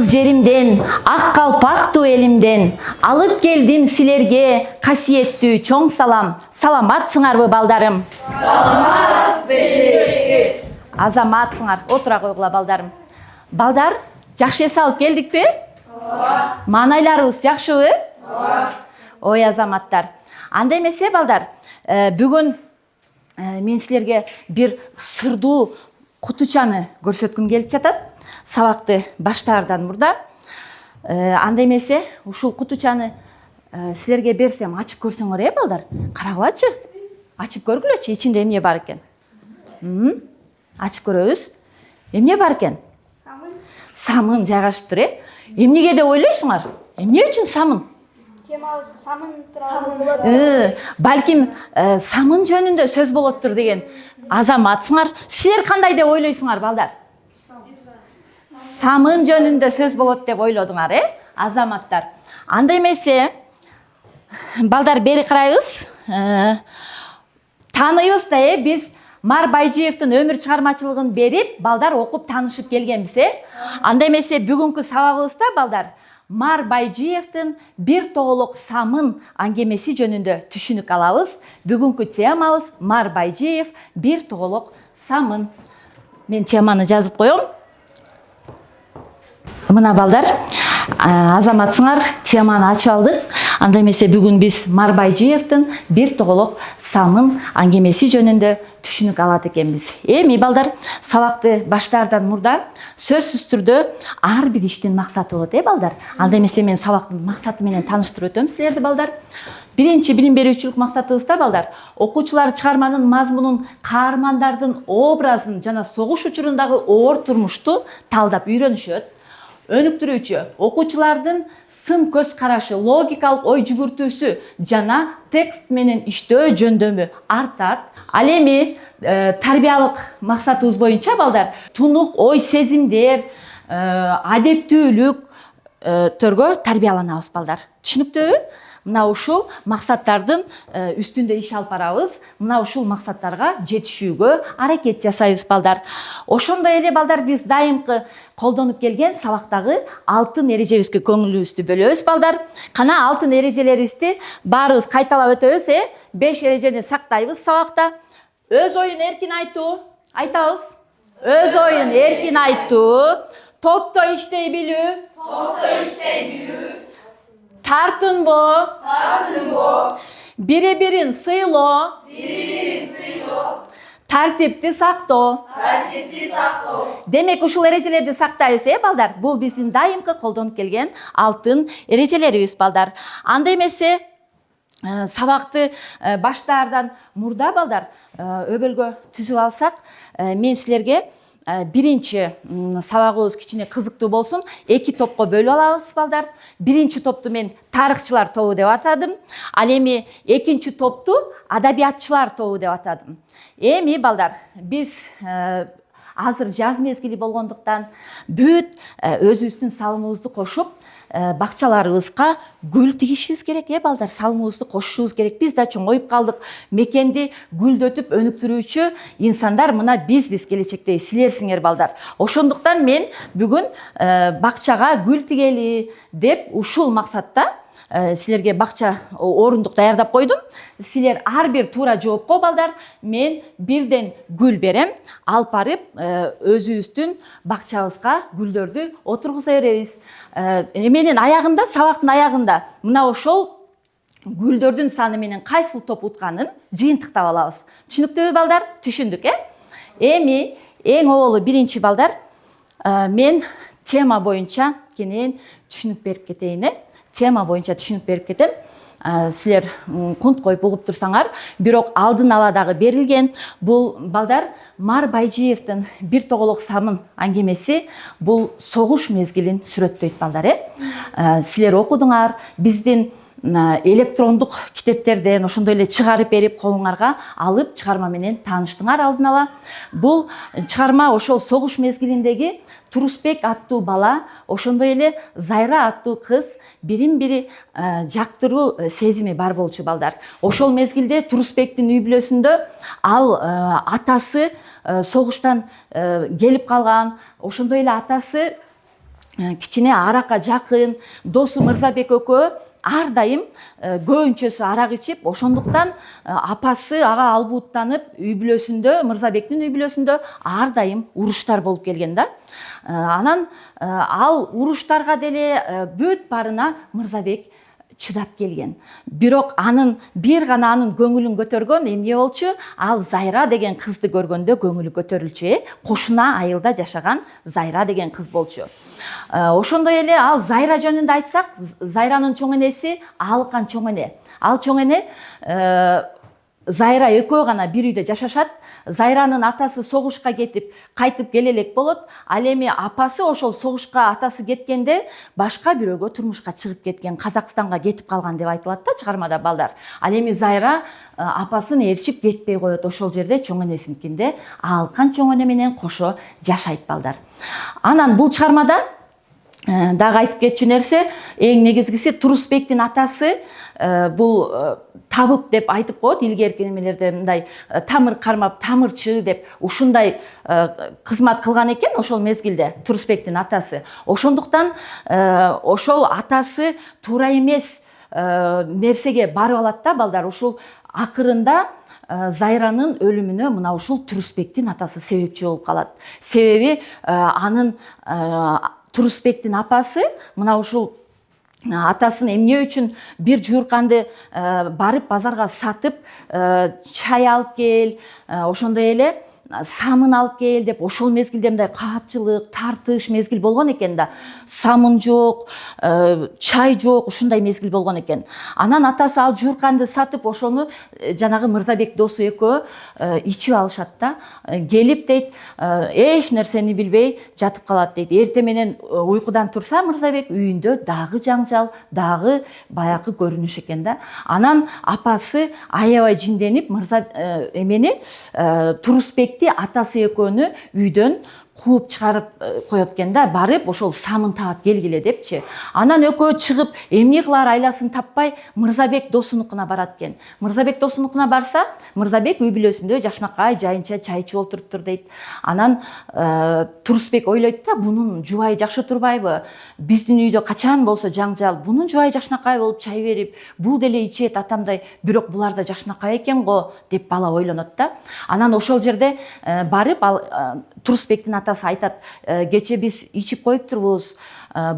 жеримден, ак калпактуу элимден алып келдим силерге касиеттүү чоң салам. Саламатсыңарбы, балдарым? Саламатсызбы. Азаматсыңар. Отура койгула, балдарым. Балдар, жакшы эс алып келдикпи? Ооба. Маанайларыбыз жакшыбы? Ооба. Ой, азаматтар. Анда эмесе, балдар, бүгүн мен силерге бир сырдуу кутучаны көрсөткүм келип жатат. Сабакты баштаардан мурда. Анда эмесе, ушул кутучаны силерге берсем, ачып көрсөңөр, балдар? Карагылачы. Ачып көргүлөчү, ичинде эмне бар экен? Ачып көрөбүз. Эмне бар экен? Самын жайгашыптыр, Эмнеге деп ойлойсуңар? Эмне үчүн самын? Темабыз самын тууралуу болот. Балким самын жөнүндө сөз болоттур деген азаматсыңар. Силер кандай деп ойлойсуңар, балдар? Самын жөнүндө сөз болот деп ойлодуңар, азаматтар. Анда эмесе, балдар, бери карайбыз. Тааныйбыз да, биз Мар Байжиевдин өмүр чыгармачылыгын берип, балдар окуп таанышып келгенбиз, Анда эмесе, бүгүнкү сабагыбызда, балдар, Мар Байжиевдин бир тоголок самын аңгемеси жөнүндө түшүнүк алабыз. Бүгүнкү темабыз Мар Байжиев бир тоголок самын. Мен теманы жазып коем. Мына, балдар, азаматсыңар, теманы ачып алдык. Анда эмесе, бүгүн биз Мар Байжиевдин бир тоголок самын аңгемеси жөнүндө түшүнүк алат экенбиз. Эми, балдар, сабакты баштаардан мурда сөзсүз түрдө ар бир иштин максаты болот, балдар. Анда эмесе, мен сабактын максаты менен тааныштырып өтөм силерди, балдар. Биринчи билим берүүчүлүк максатыбызда, балдар, окуучулар чыгарманын мазмунун, каармандардын образын жана согуш учурундагы оор турмушту талдап үйрөнүшөт. Өнүктүрүүчү окуучулардын сын көз карашы, логикалык ой жүгүртүүсү жана текст менен иштөө жөндөмү артат. Ал эми тарбиялык максатыбыз боюнча, балдар, тунук ой сезимдер, адептүүлүктөргө тарбияланабыз, балдар. Түшүнүктүүбү? Мына ушул максаттардын үстүндө иш алып барабыз. Мына ушул максаттарга жетишүүгө аракет жасайбыз, балдар. Ошондой эле, балдар, биз дайымкы колдонуп келген сабактагы алтын эрежебизге көңүлүбүздү бөлөбүз, балдар. Кана алтын эрежелерибизди баарыбыз кайталап өтөбүз, 5 эрежени сактайбыз сабакта. Өз оюн эркин айтуу, айтабыз. Өз оюн эркин айтуу, топто иштей билүү, тартынбоо, бири-бирин сыйлоо, тартипти сактоо. Демек, ушул эрежелерди сактайбыз, балдар. Бул биздин дайымкы колдонуп келген алтын эрежелерибиз, балдар. Анда эмесе, сабакты баштаардан мурда, балдар, өбөлгө түзүп алсак, мен силерге биринчи сабагыбыз кичине кызыктуу болсун, 2 топко бөлүп алабыз, балдар. Биринчи топту мен тарыхчылар тобу деп атадым. Ал эми экинчи топту адабиятчылар тобу деп атадым. Эми, балдар, биз азыр жаз мезгили болгондуктан бүт өзүбүздүн салымыбызды кошуп, бакчаларыбызга гүл тигишибиз керек, балдар. Салымыбызды кошушубуз керек. Биз да чоңоюп калдык. Мекенди гүлдөтүп өнүктүрүүчү инсандар мына биз келечекте силерсиңер, балдар. Ошондуктан мен бүгүн бакчага гүл тигели деп ушул максатта силерге бакча орундук даярдап койдум. Силер ар бир туура жоопко, балдар, мен бирден гүл берем. Алып барып, өзүбүздүн бакчабызга гүлдөрдү отургуза беребиз. Эменин аягында, сабактын аягында мына ошол гүлдөрдүн саны менен кайсыл топ утканын жыйынтыктап алабыз. Түшүнүктүүбү, балдар? Түшүндүк, Эми эң оболу биринчи, балдар, мен тема боюнча кенен түшүнүк берип кетейин, Тема боюнча түшүнүк берип кетем. Силер кунт коюп угуп турсаңар, бирок алдын ала дагы берилген. Бул, балдар, Мар Байжиевдин бир тоголок самын аңгемеси бул согуш мезгилин сүрөттөйт, балдар, Силер окудуңар, биздин электрондук китептерден ошондой эле чыгарып берип, колуңарга алып чыгарма менен тааныштыңар алдын ала. Бул чыгарма ошол согуш мезгилиндеги Турусбек аттуу бала, ошондой эле Зайра аттуу кыз бирин-бири жактыруу сезими бар болчу, балдар. Ошол мезгилде Турусбектин үй бүлөсүндө ал атасы согуштан келип калган, ошондой эле атасы кичине аракка жакын досу Мырзабек экөө ар дайым көбүнчөсү арак ичип, ошондуктан апасы ага албууттанып үй бүлөсүндө, Мырзабектин үй бүлөсүндө ар дайым уруштар болуп келген да. Анан ал уруштарга деле бүт барына Мырзабек чыдап келген. Бирок бир гана анын көңүлүн көтөргөн эмне болчу? Ал Зайра деген кызды көргөндө көңүлү көтөрүлчү, Кошуна айылда жашаган Зайра деген кыз болчу. Ошондой эле ал Зайра жөнүндө айтсак, Зайранын чоң энеси Алыкан чоң эне. Ал чоң эне Зайра экөө гана бир үйдө жашашат. Зайранын атасы согушка кетип, кайтып келе элек болот. Ал эми апасы ошол согушка атасы кеткенде башка бирөөгө турмушка чыгып кеткен, Казакстанга кетип калган деп айтылат да чыгармада балдар. Ал эми Зайра апасын ээрчип кетпей коет, ошол жерде чоң энесинкинде Алыкан чоң эне менен кошо жашайт балдар. Анан бул чыгармада дагы айтып кетчү нерсе, эң негизгиси Турусбектин атасы бул табып деп айтып коет, илгерки немелерде мындай тамыр кармап, тамырчы деп ушундай кызмат кылган экен ошол мезгилде Турусбектин атасы. Ошондуктан ошол атасы туура эмес нерсеге барып алат да балдар. Ушул акырында Зайранын өлүмүнө мына ушул Турусбектин атасы себепчи болуп калат. Себеби анын Турусбектин апасы мына ушул атасын эмне үчүн бир жуурканды барып базарга сатып, чай алып кел, ошондой эле самын алып кел деп ошол мезгилде мындай каапчылык, тартыш мезгил болгон экен да. Самын жок, чай жок, ушундай мезгил болгон экен. Анан атасы ал жуурканды сатып, ошону жанагы Мырзабек досу экөө ичип алышат да. Келип дейт, эч нерсени билбей жатып калат дейт. Эртең менен уйкудан турса Мырзабек үйүндө дагы жаңжал, дагы баягы көрүнүш экен да. Анан апасы аябай жинденип Турусбекти атасы экөөнү үйдөн кууп чыгарып коет экен да, барып ошол самын таап келгиле депчи. Анан экөө чыгып эмне кылар айласын таппай Мырзабек досунукуна барат экен. Мырзабек досунукуна барса, Мырзабек үй бүлөсүндө жакшынакай жайынча чай ичип олтуруптур дейт. Анан Турусбек ойлойт да, бунун жубайы жакшы турбайбы? Биздин үйдө качан болсо жаңжал, бунун жубайы жакшынакай болуп чай берип, бул деле ичет атамдай, бирок булар да жакшынакай экен го деп бала ойлонот да. Анан ошол жерде барып ал Турусбектин атасы айтат, кече биз ичип коюптурбуз,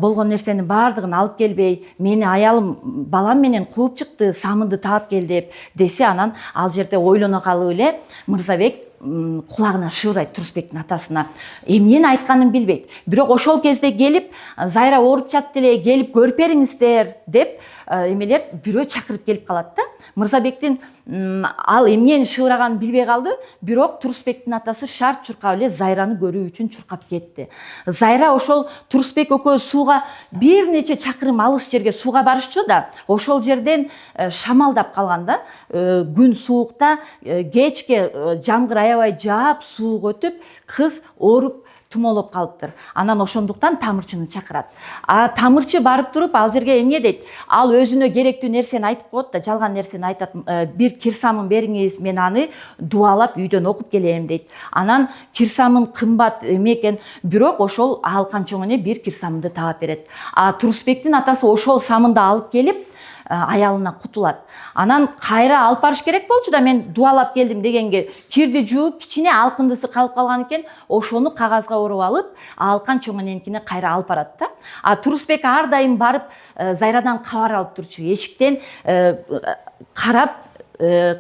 болгон нерсенин баардыгын алып келбей, мени аялым балам менен кууп чыкты, самынды таап кел деп десе, анан ал жерде ойлоно калып эле Мырзабек кулагына шыбырайт Турусбектин атасына. Эмнени айтканын билбейт. Бирок ошол кезде келип, Зайра ооруп жатты эле, келип көрүп бериңиздер деп эмелер бирөө чакырып келип калат да. Мырзабектин ал эмнени шыбыраганын билбей калды, бирок Турусбектин атасы шарт чуркап эле Зайраны көрүү үчүн чуркап кетти. Зайра ошол Турусбек экөө сууга бир нече чакырым алыс жерге сууга барышчу да, ошол жерден шамалдап калган да. Күн суукта, кечке жамгыр аябай жаап, суук өтүп, кыз ооруп тумолоп калыптыр. Анан ошондуктан тамырчыны чакырат. Тамырчы барып туруп ал жерге эмне дейт? Ал өзүнө керектүү нерсени айтып коет да, жалган нерсени айтат. Бир кирсамын бериңиз, мен аны дуалап үйдөн окуп келем дейт. Анан кирсамын кымбат эме экен, бирок ошол Алыкан чоң эне бир кирсамынды таап берет. Турусбектин атасы ошол самынды алып келип аялына кутулат. Анан кайра алып барыш керек болчу да, мен дуалап келдим дегенге кирди жууп, кичине алкындысы калып калган экен, ошону кагазга оруп алып, Алыкан чоң эненкине кайра алып барат да. Турусбек ар дайым барып Зайрадан кабар алып турчу, эшиктен карап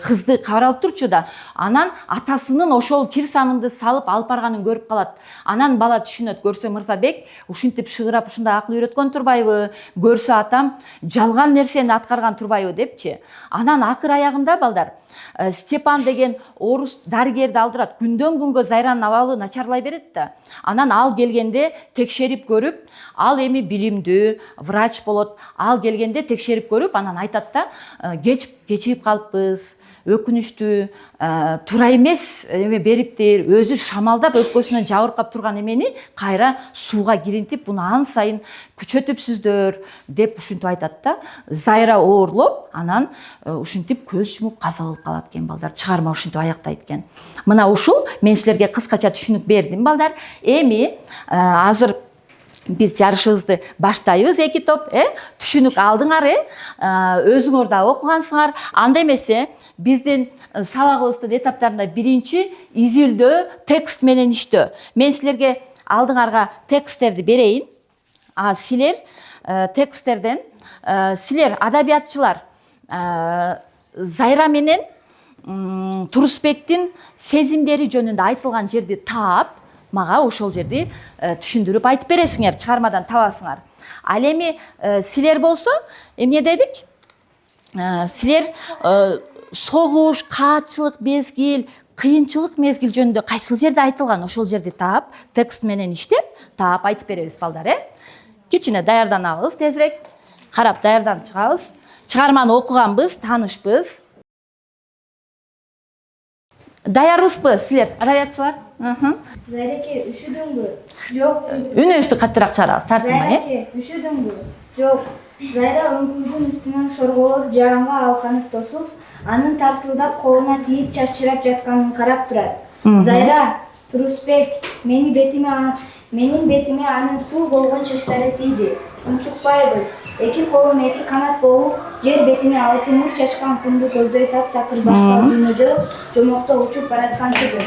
кызды кабар алып турчу да. Анан атасынын ошол кирсамынды салып алып барганын көрүп калат. Анан бала түшүнөт, көрсө Мырзабек ушинтип шыгырап ушундай акыл үйрөткөн турбайбы, көрсө атам жалган нерсени аткарган турбайбы депчи. Анан акыр аягында балдар Степан деген орус дарыгерди алдырат. Күндөн күнгө Зайранын абалы начарлай берет да. Анан ал келгенде текшерип көрүп, ал эми билимдүү врач болот. Ал келгенде текшерип көрүп, анан айтат да, кечигип калыппыз, өкүнүчтүү, туура эмес эме бериптир, өзү шамалдап өпкөсүнөн жабыркап турган эмени кайра сууга киринтип, буну ан сайын күчөтүпсүздөр деп ушинтип айтат да. Зайра оорлоп, анан ушинтип көз жумуп каза болуп калат экен балдар. Чыгарма ушинтип аяктайт экен. Мына ушул мен силерге кыскача түшүнүк бердим балдар. Эми азыр биз жарышыбызды баштайбыз эки топ, түшүнүк алдыңар, өзүңөр да окугансыңар. Анда эмесе биздин сабагыбыздын этаптарында биринчи изилдөө, текст менен иштөө. Мен силерге алдыңарга тексттерди берейин. Силер тексттерден силер адабиятчылар Зайра менен Турусбектин сезимдери жөнүндө айтылган жерди таап, мага ошол жерди түшүндүрүп айтып бересиңер, чыгармадан табасыңар. Ал эми силер болсо эмне дедик? Силер согуш, каатчылык мезгил, кыйынчылык мезгил жөнүндө кайсыл жерде айтылган, ошол жерди таап, текст менен иштеп, таап айтып беребиз балдар, Кичине даярданабыз, тезирээк карап даярданып чыгабыз. Чыгарманы окуганбыз, таанышпыз. Даярбызбы силер, адабиятчылар? Зайреке, üşüdüңбү? Жок. Үнүңүздү каттыраак чыгарабыз, тартынбай, Зайреке, üşüdüңбү? Жок. Зайра өңкүрдүн үстүнөн шорголоп, жаганга алканып тосуп, анын тарсылдап колуна тийип чачырап жатканын карап турат. Зайра, Турусбек, менин бетиме анын суу болгон чачтары тийди. Унчукпайбыз. Эки колум эки канат болуп, жер бетине алтымыш чачкан күндү көздөй таптакыр башка дүйнөдө жомокто учуп бараткансыды.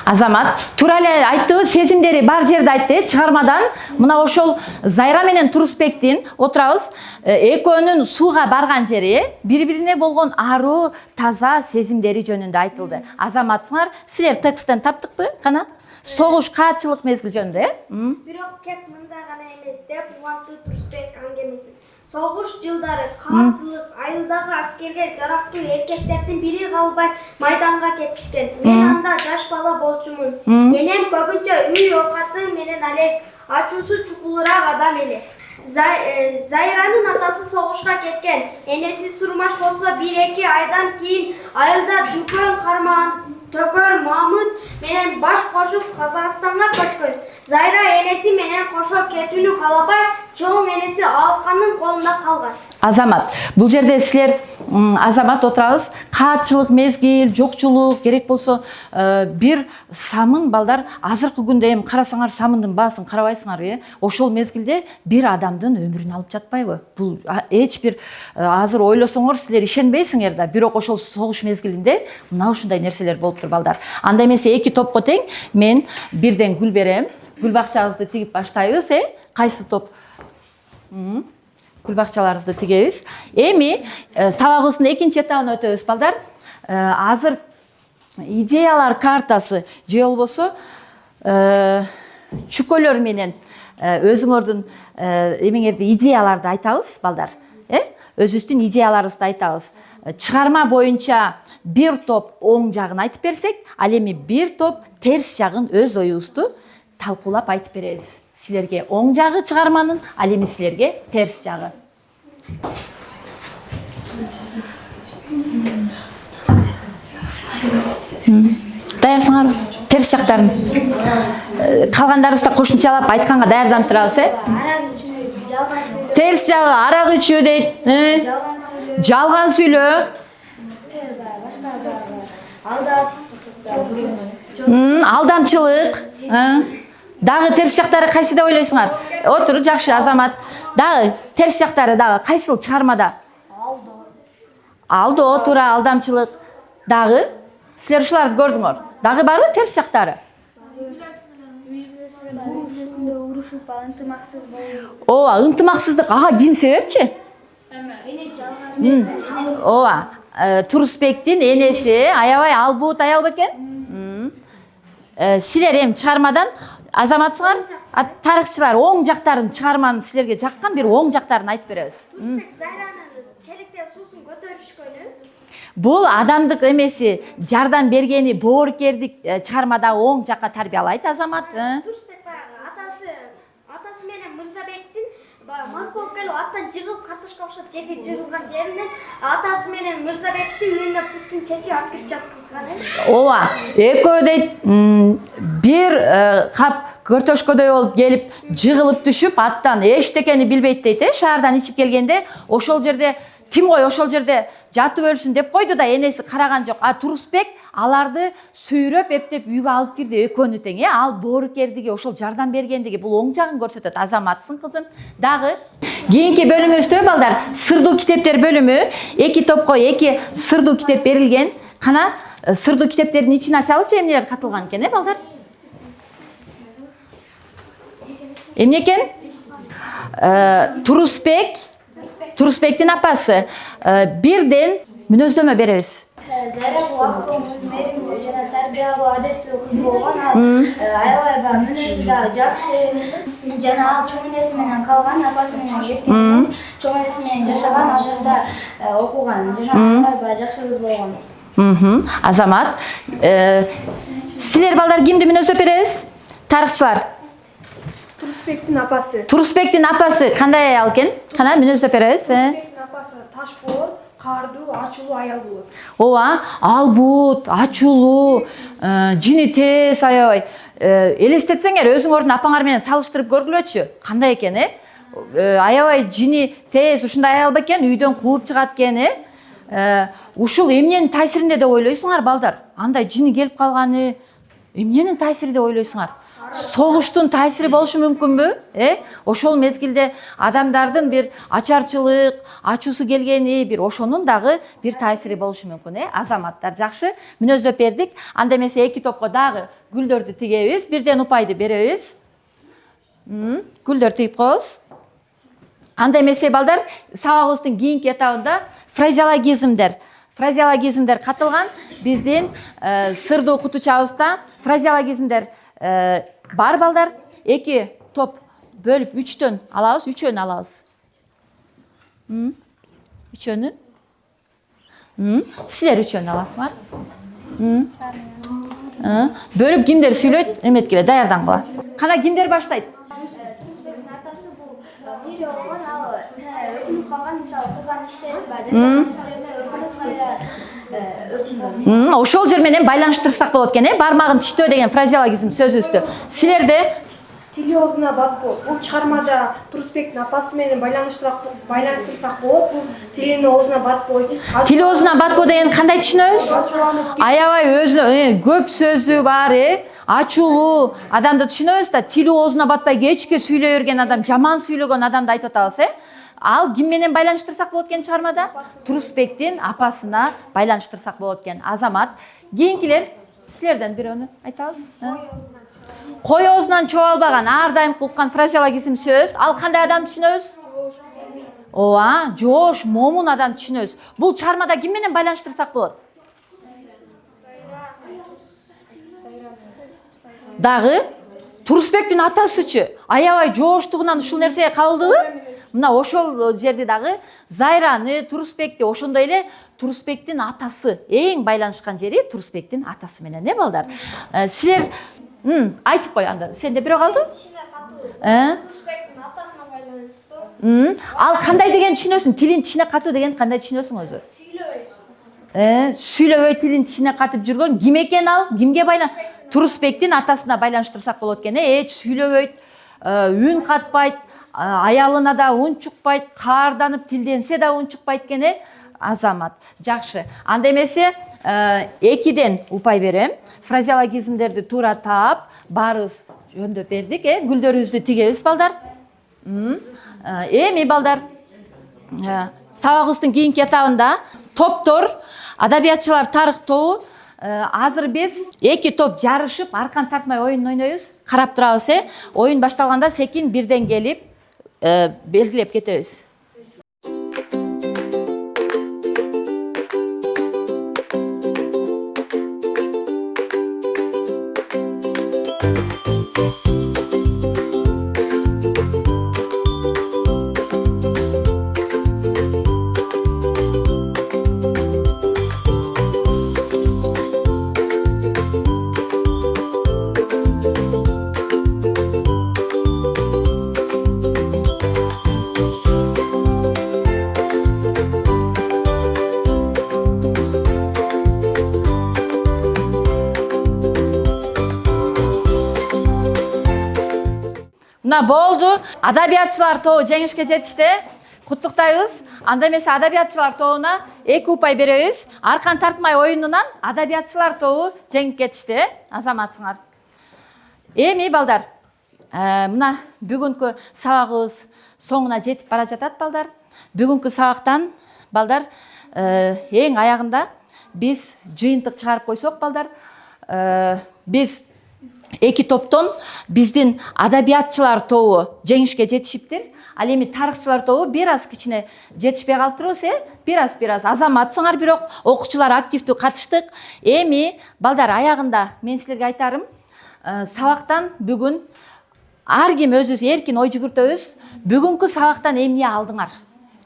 Азамат, туура эле айтты, сезимдери бар жерде айтты, чыгармадан мына ошол Зайра менен Турусбектин отурабыз, экөөнүн сууга барган жери, бири-бирине болгон аруу, таза сезимдери жөнүндө айтылды. Азаматсыңар, силер тексттен таптыкпы? Кана? Согуш, каатчылык мезгил жөнүндө, Бирок кет мында гана эмес деп улантты Турусбек аңгемесин. Согуш жылдары каатчылык айылдагы аскерге жарактуу эркектердин бири калбай майданга кетишкен. Мен анда жаш бала болчумун. Энем көбүнчө үй оокаты менен алек, ачуусу чукулураак адам эле. Зайранын атасы согушка кеткен. Энеси Сурмаш болсо 1-2 айдан кийин айылда дүкөн кармаган Төкөр Мамыт менен баш кошуп Казакстанга көчкөн. Зайра энеси менен кошо кетүүнү каалабай, чоң энеси алканын колунда калган. Азамат, бул жерде силер Азамат отурабыз, каатчылык мезгил, жокчулук керек болсо бир самын балдар азыркы күндө эми карасаңар самындын баасын карабайсыңарбы, ошол мезгилде бир адамдын өмүрүн алып жатпайбы? Бул эч бир азыр ойлосоңор силер ишенбейсиңер да, бирок ошол согуш мезгилинде мына ушундай нерселер болуптур балдар. Анда эмесе эки топко тең мен бирден гүл берем. Гүл бакчабызды тигип баштайбыз, Кайсы топ? Гүл бакчаларыбызды тигебиз. Эми сабагыбыздын экинчи этабына өтөбүз балдар. Азыр идеялар картасы же болбосо чүкөлөр менен өзүңөрдүн эмеңерди идеяларды айтабыз балдар. Өзүбүздүн идеяларыбызды айтабыз. Чыгарма боюнча бир топ оң жагын айтып берсек, ал эми бир топ терс жагын өз оюбузду талкуулап айтып беребиз. Силерге оң жагы чыгарманын, ал эми силерге терс жагы. Даярсыңарбы? Терс жактарын. Калгандарыбызды кошумчалап айтканга даярданып турабыз, Терс жагы арак ичүү дейт. Жалган сүйлөө. Алдамчылык. Дагы терс жактары кайсы деп ойлойсуңар? Отур, жакшы Азамат. Дагы терс жактары дагы кайсыл чыгармада? Алдоо, туура, алдамчылык. Дагы силер ушуларды көрдүңөр. Дагы барбы терс жактары? Урушуп, ынтымаксыз болуу. Ооба, ынтымаксыздык. Ким себепчи? Ооба, Турусбектин энеси аябай албут аял бекен. Силер эми чыгармадан Азаматсыңар, тарыхчылар оң жактарын чыгарманын силерге жаккан бир оң жактарын айтып беребиз. Турусбек Зайранын челектен суусун көтөрүшкөнү. Бул адамдык эмеси, жардам бергени, боорукердик чыгармадагы оң жакка тарбиялайт Азамат. Турусбек атасы менен Мырзабектин мас болуп келип аттан жыгылып картошка башап жерге жыгылган жеринен атасы менен Мырзабекти үйүнө бүттүн чечип алып кирип жаткызган. Ооба, экөө дейт бир кап картошкодай болуп келип жыгылып түшүп аттан эчтекени билбейт дейт, шаардан ичип келгенде ошол жерде ошол жерде жатып өлсүн деп койду да энеси караган жок. Турусбек аларды сүйрөп эптеп үйгө алып кирди экөөнү тең, ал боорукердиги ошол жардам бергендиги бул оң жагын көрсөтөт. Азаматсың кызым. Дагы кийинки бөлүмүбүздө балдар сырдуу китептер бөлүмү, 2 топко 2 сырдуу китеп берилген. Кана сырдуу китептердин ичин ачалычы, эмнелер катылган экен, балдар? Эмне экен? Турусбектин апасы. Бирден мүнөздөмө беребиз. Зайра бул актоо меримдүү жана тарбиялуу адеттүү кыз болгон. Ал аябай мүнөзү да жакшы жана ал чоң энеси менен калган, апасы менен кеткен, чоң энеси менен жашаган, ал жерде окуган жана аябай жакшы кыз болгон. Азамат, силер балдар кимди мүнөздөп беребиз? Тарыхчылар. Турусбектин апасы кандай аял экен? Кана мүнөздөп беребиз. Турусбектин апасы ташбоор, каардуу, ачуулуу аял болот. Ооба, албут, ачуулуу, жини тез аябай. Элестетсеңер, өзүңөрдүн апаңар менен салыштырып көргүлөчү. Кандай экен, аябай жини тез ушундай аябай бекен, үйдөн кууп чыгат экен, Ушул эмненин таасиринде деп ойлойсуңар, балдар? Андай жини келип калганы эмненин таасири деп ойлойсуңар? Согуштун таасири болушу мүмкүнбү? Ошол мезгилде адамдардын бир ачарчылык, ачуусу келгени, бир ошонун дагы бир таасири болушу мүмкүн, Азаматтар жакшы мүнөздөп бердик. Анда эмесе 2 топко дагы гүлдөрдү тигебиз, бирден упайды беребиз. Гүлдөр тигип коебуз. Анда эмесе балдар, сабагыбыздын кийинки этабында фразеологизмдер катылган. Биздин сырдуу окутуучубузда фразеологизмдер бар балдар. 2 топ бөлүп 3төн алабыз, 3өнү алабыз. 3өнү. Силер 3өнү аласыңар. Бөлүп кимдер сүйлөйт, эметкиле даярдангыла. Кана кимдер баштайт? Турусбектин атасы бул бири болгон, ал өкүнүп калган, мисалы кылган иштерин силерге өкүнүп кайра Ошол жер менен байланыштырсак болот экен, бармагын тиштөө деген фразеологизм сөзүбүздү. Силерде Тили оозуна батпоо. Бул чыгармада Турусбектин апасы менен байланыштырсак болот. Бул тилинин оозуна батпоо. Тили оозуна батпоо деген кандай түшүнөбүз? Аябай өзү көп сөзү бар, ачуулуу адамды түшүнөбүз да, тили оозуна батпай кечке сүйлөй берген адам, жаман сүйлөгөн адамды айтып атабыз, Ал ким менен байланыштырсак болот экен чыгармада? Турусбектин апасына байланыштырсак болот экен. Азамат, кийинкилер силерден бирөөнү айтабыз. Кой оозунан чоолбаган, ар дайым уккан фразеологизм сөз. Ал кандай адам түшүнөбүз? Ооба, жоош, момун адам түшүнөбүз. Бул чыгармада ким менен байланыштырсак болот? Дагы Турусбектин атасычы аябай жооштугунан ушул нерсеге кабылдыбы? Мына ошол жерде дагы Зайраны, Турусбекти, ошондой эле Турусбектин атасы, эң байланышкан жери Турусбектин атасы менен, балдар? Силер айтып кой анда. Сенде бирөө калды? Турусбектин атасына байланыштуу. Ал кандай деген түшүнөсүң? Тилин тишине катуу деген кандай түшүнөсүң өзү? Сүйлөбөй тилин тишине катып жүргөн ким экен ал? Кимге Турусбектин атасына байланыштырсак болот экен, сүйлөбөйт, үн катпайт, аялына да үн чукпайт, каарданып тилденсе да үн чукпайт экен, Азамат. Жакшы. Анда эмесе 2ден упай берем. Фразеологизмдерди туура таап, баарыбыз жөндөп бердик, гүлдөрүбүздү тигебиз, балдар. Эми балдар, сабагыбыздын кийинки этабында топтор, адабиятчылар тарых тобу. Азыр биз 2 топ жарышып, аркан тартмай оюн ойнойбуз, карап турабыз, Оюн башталганда секин бирден келип, белгилеп кетебиз. Мына болду. Адабиятчылар тобу жеңишке жетишти. куттуктайбыз. Анда эмесе адабиятчылар тобуна 2 упай беребиз. Аркан тартмай оюнунан адабиятчылар тобу жеңип кетишти, азаматсыңар. Эми балдар, мына бүгүнкү сабагыбыз соңуна жетип бара жатат балдар. Бүгүнкү сабактан балдар эң аягында биз жыйынтык чыгарып койсок балдар, биз эки топтон биздин адабиятчылар тобу жеңишке жетишиптир. Ал эми тарыхчылар тобу бир аз кичине жетишпей калыптырбыз, бир аз азаматсыңар, бирок окуучулар активдүү катыштык. Эми балдар аягында мен силерге айтарым, сабактан бүгүн ар ким өзүбүз эркин ой жүгүртөбүз. Бүгүнкү сабактан эмне алдыңар?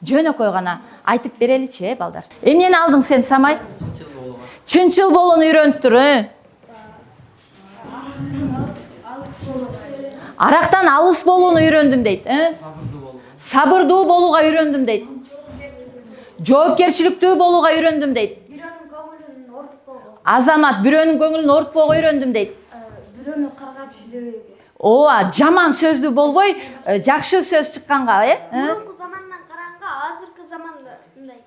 Жөнөкөй гана айтып береличи, балдар. Эмнени алдың сен, Самай? Чынчыл болууну үйрөнүптүр. Арактан алыс болууну үйрөндүм дейт. Сабырдуу болууга үйрөндүм дейт. Жоопкерчиликтүү болууга үйрөндүм дейт. Бирөөнүн көңүлүн ортпогу. Азамат, бирөөнүн көңүлүн ортпоого үйрөндүм дейт. Бирөөнү каргап сүйлөбөйгө. Ооба, жаман сөздүү болбой, жакшы сөз чыкканга, Мурунку замандан каранга азыркы заманда мындай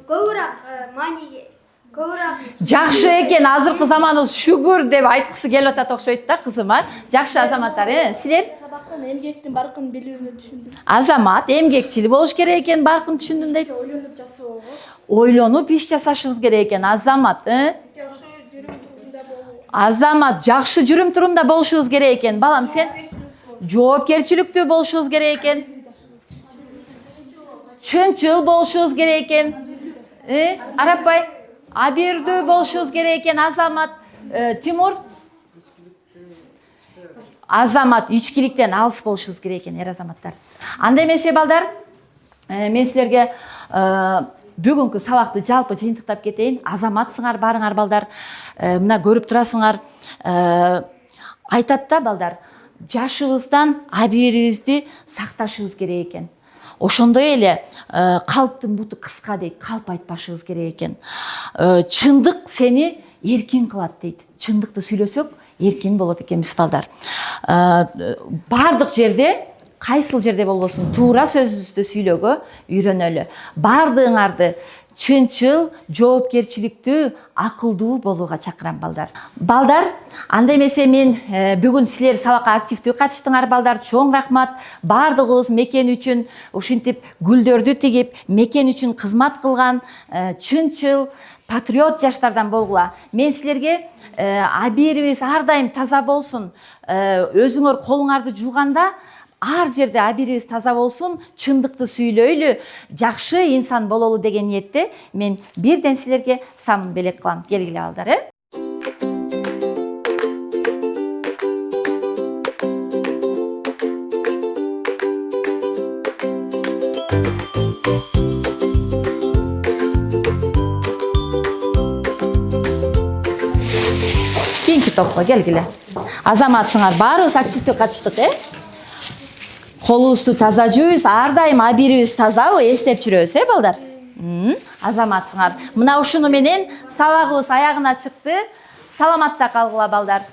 көбүрөөк мааниге, көбүрөөк жакшы экен азыркы заманыбыз, шүгүр деп айткысы келип атат окшойт да кызым. Жакшы азаматтар, силер? Сабактан эмгектин баркын билүүнү түшүндүм. Азамат, эмгекчил болуш керек экен, баркын түшүндүм дейт. Ойлонуп жасоого, Ойлонуп иш жасашыңыз керек экен, Азамат, жакшы жүрүм турумда болуу. Азамат, жакшы жүрүм турумда болушуңуз керек экен. Балам, сен? Жоопкерчиликтүү болушуңуз керек экен. Чынчыл болушуңуз керек экен. Арапбай, абийирдүү болушуңуз керек экен, Азамат. Тимур? Азамат, ичкиликтен алыс болушуңуз керек экен, азаматтар. Анда эмесе балдар, мен силерге бүгүнкү сабакты жалпы жыйынтыктап кетейин. Азаматсыңар, барыңар балдар. Мына көрүп турасыңар. Айтат да балдар, жашыбыздан абийирибизди сакташыбыз керек экен. Ошондой эле калптын буту кыска дейт, калп айтпашыбыз керек экен. Чындык сени эркин кылат дейт. Чындыкты сүйлөсөк, эркин болот экенбиз балдар. Бардык жерде, кайсыл жерде болбосун, туура сөзүбүздү сүйлөөгө үйрөнөлү. Бардыгыңарды чынчыл, жоопкерчиликтүү, акылдуу болууга чакырам балдар. Балдар, анда эмесе мен бүгүн силер сабакка активдүү катыштыңар балдар. Чоң рахмат. Бардыгыбыз мекен үчүн ушинтип гүлдөрдү тигип, мекен үчүн кызмат кылган чынчыл, патриот жаштардан болгула. Мен силерге абийирибиз ар дайым таза болсун. Өзүңөр колуңарды жууганда ар жерде абийирибиз таза болсун, чындыкты сүйлөйлү, жакшы инсан бололу деген ниетте мен бирден силерге самын белек кылам. Келгиле балдар, Кийинки топко келгиле. Азаматсыңар, баарыбыз активдүү катыштык, Колубузду таза жуйбуз, ар дайым абийирибиз тазабы, эстеп жүрөбүз, балдар? Азаматсыңар. Мына ушуну менен сабагыбыз аягына чыкты. Саламатта калгыла балдар.